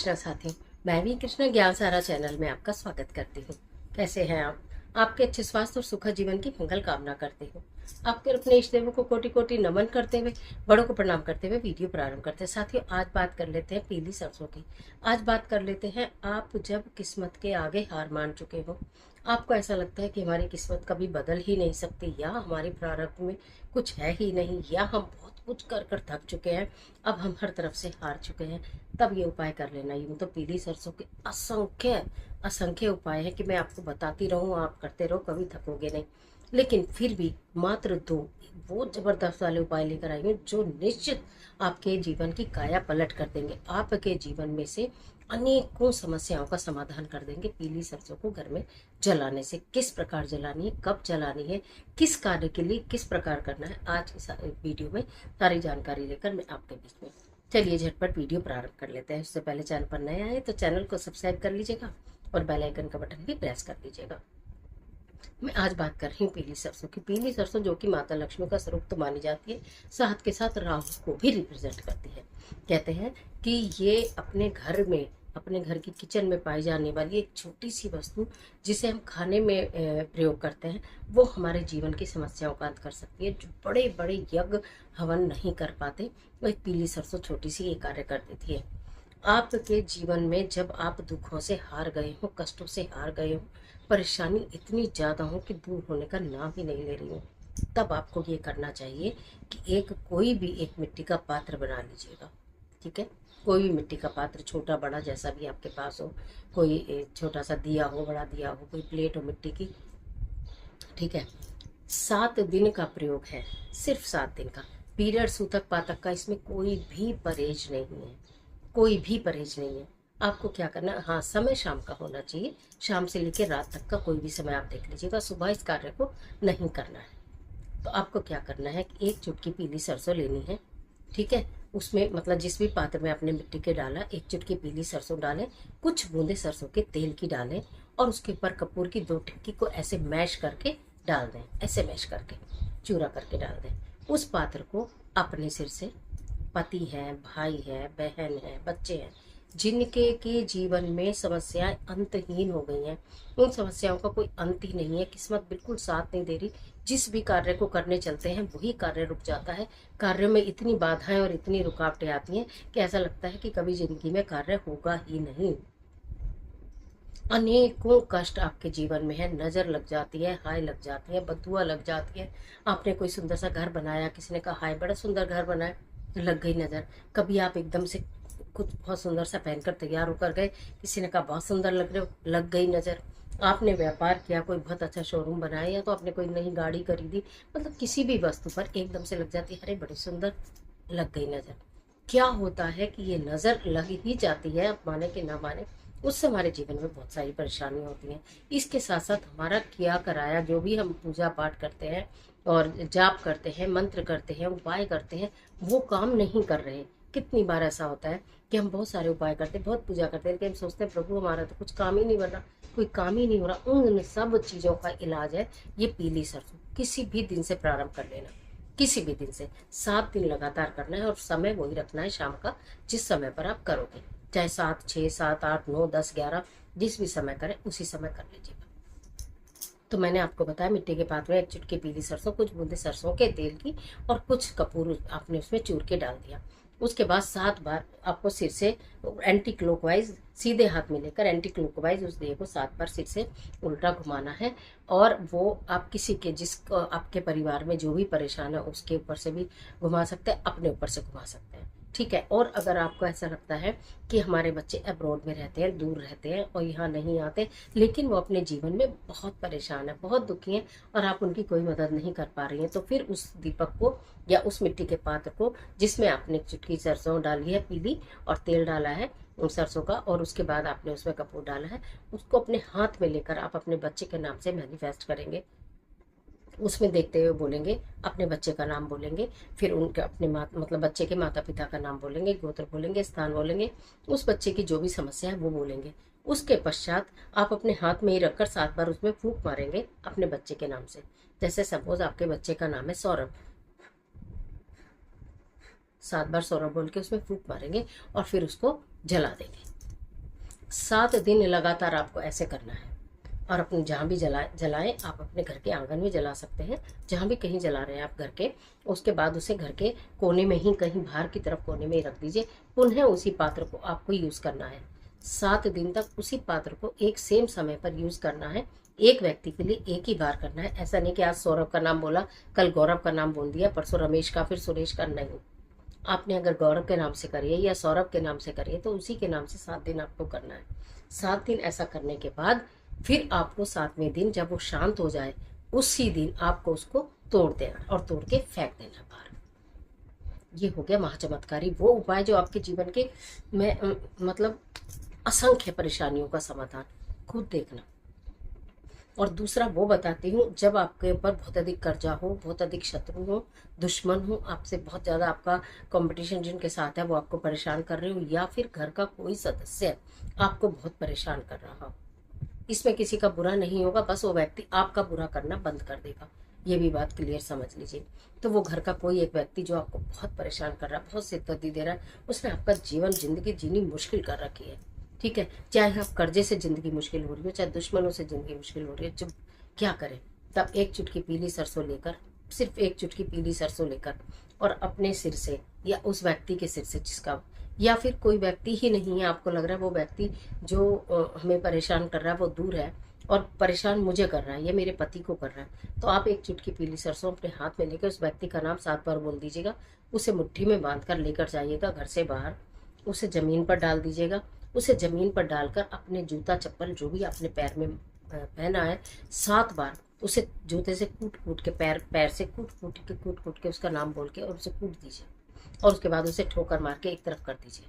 कृष्णा साथी। मैं भी कृष्णा ज्ञान सारा चैनल में आपका स्वागत करती हूँ। कैसे हैं आप? आपके अच्छे स्वास्थ्य और सुखद जीवन की मंगल कामना करती हूँ। आपके अपने इष्ट देवों को कोटि कोटि नमन करते हुए, बड़ों को प्रणाम करते हुए वीडियो प्रारंभ करते हैं। साथियों, आज बात कर लेते हैं पीली सरसों की। आज बात कर लेते हैं, आप जब किस्मत के आगे हार मान चुके हो, आपको ऐसा लगता है कि हमारी किस्मत कभी बदल ही नहीं सकती, या हमारे प्रारब्ध में कुछ है ही नहीं, या हम बहुत कुछ कर कर थक चुके हैं, अब हम हर तरफ से हार चुके हैं, तब ये उपाय कर लेना। यूँ तो पीली सरसों के असंख्य असंख्य उपाय है कि मैं आपको बताती रहूं, आप करते रहो, कभी थकोगे नहीं। लेकिन फिर भी मात्र दो वो जबरदस्त वाले उपाय लेकर आई हूँ जो निश्चित आपके जीवन की काया पलट कर देंगे, आपके जीवन में से अनेकों समस्याओं का समाधान कर देंगे। पीली सरसों को घर में जलाने से किस प्रकार जलानी है, कब जलानी है, किस कार्य के लिए किस प्रकार करना है, आज इस वीडियो में सारी जानकारी लेकर मैं आपके बीच में। चलिए झटपट वीडियो प्रारंभ कर लेते हैं। उससे पहले चैनल पर नए आए तो चैनल को सब्सक्राइब कर लीजिएगा और बेल आइकन का बटन भी प्रेस कर लीजिएगा। मैं आज बात कर रही हूँ पीली सरसों की। पीली सरसों जो कि माता लक्ष्मी का स्वरूप तो मानी जाती है, साथ के साथ राहु को भी रिप्रेजेंट करती है। कहते हैं कि ये अपने घर की किचन में पाई जाने वाली एक छोटी सी वस्तु जिसे हम खाने में प्रयोग करते हैं, वो हमारे जीवन की समस्याओं का अंत कर सकती है। जो बड़े बड़े यज्ञ हवन नहीं कर पाते, वो एक पीली सरसों छोटी सी ये कार्य कर देती है। आपके जीवन में जब आप दुखों से हार गए हो, कष्टों से हार गए हो, परेशानी इतनी ज़्यादा हो कि दूर होने का नाम ही नहीं ले रही हो, तब आपको ये करना चाहिए कि कोई भी एक मिट्टी का पात्र बना लीजिएगा। ठीक है, कोई भी मिट्टी का पात्र, छोटा बड़ा जैसा भी आपके पास हो, कोई छोटा सा दिया हो, बड़ा दिया हो, कोई प्लेट हो मिट्टी की। ठीक है, 7 दिन का प्रयोग है, सिर्फ 7 दिन का। पीरियड, सूतक पातक का इसमें कोई भी परहेज नहीं है, कोई भी परहेज नहीं है। आपको क्या करना है, हाँ, समय शाम का होना चाहिए, शाम से लेकर रात तक का कोई भी समय आप देख लीजिएगा। सुबह इस कार्य को नहीं करना है। तो आपको क्या करना है कि एक चुटकी पीली सरसों लेनी है। ठीक है, उसमें मतलब जिस भी पात्र में आपने मिट्टी के डाला, एक चुटकी पीली सरसों डालें, कुछ बूंदे सरसों के तेल की डालें, और उसके ऊपर कपूर की 2 टिक्की को ऐसे मैश करके डाल दें, ऐसे मैश करके चूरा करके डाल दें। उस पात्र को अपने सिर से, पति है, भाई है, बहन है, बच्चे हैं, जिनके के जीवन में समस्याएं अंतहीन हो गई हैं, उन समस्याओं का कोई अंत ही नहीं है, किस्मत बिल्कुल साथ नहीं दे रही, जिस भी कार्य को करने चलते हैं वही कार्य रुक जाता है। कार्य में इतनी बाधाएं और इतनी रुकावटें आती हैं कि ऐसा लगता है कि कभी जिंदगी में कार्य होगा ही नहीं। अनेकों कष्ट आपके जीवन में है, नजर लग जाती है, हाय लग जाती है, बदुआ लग जाती है। आपने कोई सुंदर सा घर बनाया, किसी ने कहा हाय बड़ा सुंदर घर बनाया, लग गई नजर। कभी आप एकदम से कुछ बहुत सुंदर सा पहनकर तैयार होकर गए, किसी ने कहा बहुत सुंदर लग रहे हो, लग गई नजर। आपने व्यापार किया, कोई बहुत अच्छा शोरूम बनाया, या तो आपने कोई नई गाड़ी खरीदी, मतलब किसी भी वस्तु पर एकदम से लग जाती है, अरे बड़ी सुंदर, लग गई नजर। क्या होता है कि ये नजर लग ही जाती है, आप माने कि ना माने, उससे हमारे जीवन में बहुत सारी परेशानियां होती हैं। इसके साथ साथ हमारा किया कराया जो भी हम पूजा पाठ करते हैं और जाप करते हैं, मंत्र करते हैं, उपाय करते हैं, वो काम नहीं कर रहे। कितनी बार ऐसा होता है कि हम बहुत सारे उपाय करते हैं, बहुत पूजा करते हैं, लेकिन हम सोचते हैं प्रभु हमारा तो कुछ काम ही नहीं बन रहा, कोई काम ही नहीं हो रहा। उन सब चीज़ों का इलाज है ये पीली सरसों। किसी भी दिन से प्रारंभ कर लेना, किसी भी दिन से 7 दिन लगातार करना है, और समय वही रखना है शाम का, जिस समय पर आप करोगे, चाहे 7, 6, 7, 8, 9, 10, 11, जिस भी समय करें उसी समय कर लीजिएगा। तो मैंने आपको बताया, मिट्टी के पात्र में एक चुटकी पीली सरसों, कुछ बूंदे सरसों के तेल की, और कुछ कपूर आपने उसमें चूर के डाल दिया। उसके बाद 7 बार आपको सिर से एंटी क्लॉकवाइज, सीधे हाथ में लेकर एंटी क्लॉकवाइज उस देह को 7 बार सिर से उल्टा घुमाना है। और वो आप किसी के, जिसको आपके परिवार में जो भी परेशान है उसके ऊपर से भी घुमा सकते हैं, अपने ऊपर से घुमा सकते हैं। ठीक है, और अगर आपको ऐसा लगता है कि हमारे बच्चे अब्रॉड में रहते हैं, दूर रहते हैं और यहाँ नहीं आते, लेकिन वो अपने जीवन में बहुत परेशान है, बहुत दुखी हैं, और आप उनकी कोई मदद नहीं कर पा रही हैं, तो फिर उस दीपक को या उस मिट्टी के पात्र को, जिसमें आपने चुटकी सरसों डाली है पीली और तेल डाला है सरसों का, और उसके बाद आपने उसमें कपूर डाला है, उसको अपने हाथ में लेकर आप अपने बच्चे के नाम से मैनिफेस्ट करेंगे। उसमें देखते हुए बोलेंगे, अपने बच्चे का नाम बोलेंगे, फिर उनके अपने मतलब बच्चे के माता पिता का नाम बोलेंगे, गोत्र बोलेंगे, स्थान बोलेंगे, उस बच्चे की जो भी समस्या है वो बोलेंगे। उसके पश्चात आप अपने हाथ में ही रखकर 7 बार उसमें फूंक मारेंगे अपने बच्चे के नाम से। जैसे सपोज आपके बच्चे का नाम है सौरभ, 7 बार सौरभ बोल के उसमें फूंक मारेंगे और फिर उसको जला देंगे। 7 दिन लगातार आपको ऐसे करना है। और अपने जहाँ भी जलाएं, आप अपने घर के आंगन में जला सकते हैं, जहाँ भी कहीं जला रहे हैं आप घर के। उसके बाद उसे घर के कोने में ही, कहीं बाहर की तरफ कोने में ही रख दीजिए। पुनः उसी पात्र को आपको यूज करना है। 7 दिन तक उसी पात्र को एक सेम समय पर यूज करना है। एक व्यक्ति के लिए एक ही बार करना है। ऐसा नहीं कि आज सौरभ का नाम बोला, कल गौरव का नाम बोल दिया, परसों रमेश का, फिर सुरेश का। नहीं, आपने अगर गौरव के नाम से करिए या सौरभ के नाम से करिए तो उसी के नाम से 7 दिन आपको करना है। 7 दिन ऐसा करने के बाद फिर आपको 7वें दिन जब वो शांत हो जाए, उसी दिन आपको उसको तोड़ देना और तोड़ के फेंक देना बाहर। ये हो गया महाचमत्कारी वो उपाय जो आपके जीवन के में मतलब असंख्य परेशानियों का समाधान। खुद देखना। और दूसरा वो बताती हूँ, जब आपके ऊपर बहुत अधिक कर्जा हो, बहुत अधिक शत्रु हो, दुश्मन हो, आपसे बहुत ज़्यादा आपका कंपटीशन जिनके साथ है वो आपको परेशान कर रहे हो, या फिर घर का कोई सदस्य आपको बहुत परेशान कर रहा हो। इसमें किसी का बुरा नहीं होगा, बस वो व्यक्ति आपका बुरा करना बंद कर देगा। ये भी बात क्लियर समझ लीजिए। तो वो घर का कोई एक व्यक्ति जो आपको बहुत परेशान कर रहा है, बहुत सिरदर्दी दे रहा है, उसने आपका जीवन जिंदगी जीनी मुश्किल कर रखी है। ठीक है, चाहे आप कर्जे से जिंदगी मुश्किल हो रही हो, चाहे दुश्मनों से जिंदगी मुश्किल हो रही है, जब क्या करें तब एक चुटकी पीली सरसों लेकर, सिर्फ एक चुटकी पीली सरसों लेकर, और अपने सिर से या उस व्यक्ति के सिर से जिसका, या फिर कोई व्यक्ति ही नहीं है, आपको लग रहा है वो व्यक्ति जो हमें परेशान कर रहा है वो दूर है और परेशान मुझे कर रहा है, ये मेरे पति को कर रहा है, तो आप एक चुटकी पीली सरसों अपने हाथ में लेकर उस व्यक्ति का नाम 7 बार बोल दीजिएगा। उसे मुट्ठी में बांध कर लेकर जाइएगा घर से बाहर, उसे जमीन पर डाल दीजिएगा। उसे जमीन पर डालकर अपने जूता चप्पल जो भी आपने पैर में पहना है, 7 बार उसे जूते से कूट कूट के, पैर से कूट कूट के उसका नाम बोल के और उसे कूट दीजिए। और उसके बाद उसे ठोकर मार के एक तरफ कर दीजिए।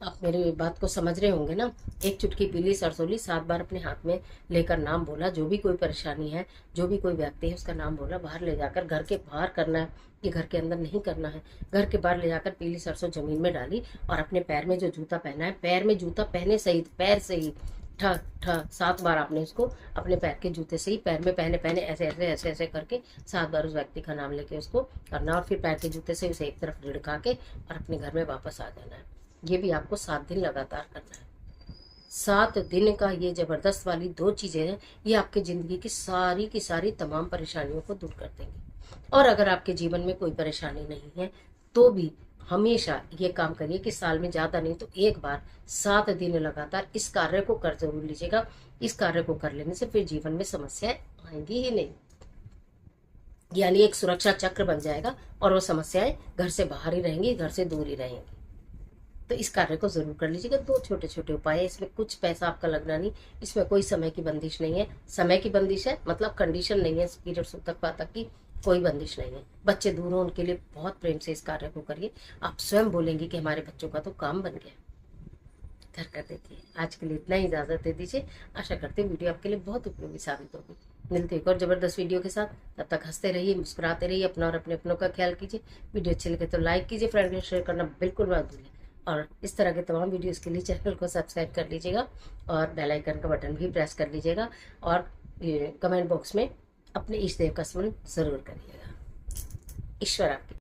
आप मेरी बात को समझ रहे होंगे ना। एक चुटकी पीली सरसों ली, 7 बार अपने हाथ में लेकर नाम बोला, जो भी कोई परेशानी है, जो भी कोई व्यक्ति है उसका नाम बोला, बाहर ले जाकर घर के बाहर करना है, ये घर के अंदर नहीं करना है। घर के बाहर ले जाकर पीली सरसों जमीन में डाली और अपने पैर में जो जूता पहना है, पैर में जूता पहने सहित, पैर से ही ठ ठ 7 बार आपने उसको अपने पैर के जूते से ही पैर में पहने ऐसे ऐसे ऐसे ऐसे करके 7 बार उस व्यक्ति का नाम लेके उसको करना, और फिर पैर के जूते से उसे एक तरफ रिड़का के और अपने घर में वापस आ जाना है। ये भी आपको 7 दिन लगातार करना है। 7 दिन का ये जबरदस्त वाली 2 चीजें हैं, ये आपके जिंदगी की सारी तमाम परेशानियों को दूर कर देंगी। और अगर आपके जीवन में कोई परेशानी नहीं है तो भी हमेशा ये काम करिए कि साल में ज्यादा नहीं तो एक बार 7 दिन लगातार इस कार्य को कर जरूर लीजिएगा। इस कार्य को कर लेने से फिर जीवन में समस्याएं आएंगी ही नहीं, यानी एक सुरक्षा चक्र बन जाएगा और वो समस्याएं घर से बाहर ही रहेंगी, घर से दूर ही रहेंगी। तो इस कार्य को जरूर कर लीजिएगा। 2 छोटे छोटे उपाय है, इसमें कुछ पैसा आपका लगना नहीं, इसमें कोई समय की बंदिश नहीं है। समय की बंदिश है मतलब कंडीशन नहीं है, पीरियड तक पातक की कोई बंदिश नहीं है। बच्चे दूर हो उनके लिए बहुत प्रेम से इस कार्य को करिए। आप स्वयं बोलेंगे कि हमारे बच्चों का तो काम बन गया। कर देती है। आज के लिए इतना ही, इजाजत दे दीजिए। आशा करते हैं वीडियो आपके लिए बहुत उपयोगी साबित होगी। मिलते एक और जबरदस्त वीडियो के साथ, तब तक हंसते रहिए, मुस्कुराते रहिए, अपना और अपने अपनों का ख्याल कीजिए। वीडियो अच्छी लगे तो लाइक कीजिए, फ्रेंड को शेयर करना बिल्कुल मत भूलिए। और इस तरह के तमाम वीडियोस के लिए चैनल को सब्सक्राइब कर लीजिएगा और बेल आइकन का बटन भी प्रेस कर लीजिएगा। और कमेंट बॉक्स में अपने इष्ट देव का स्मरण जरूर करिएगा। ईश्वर आपकी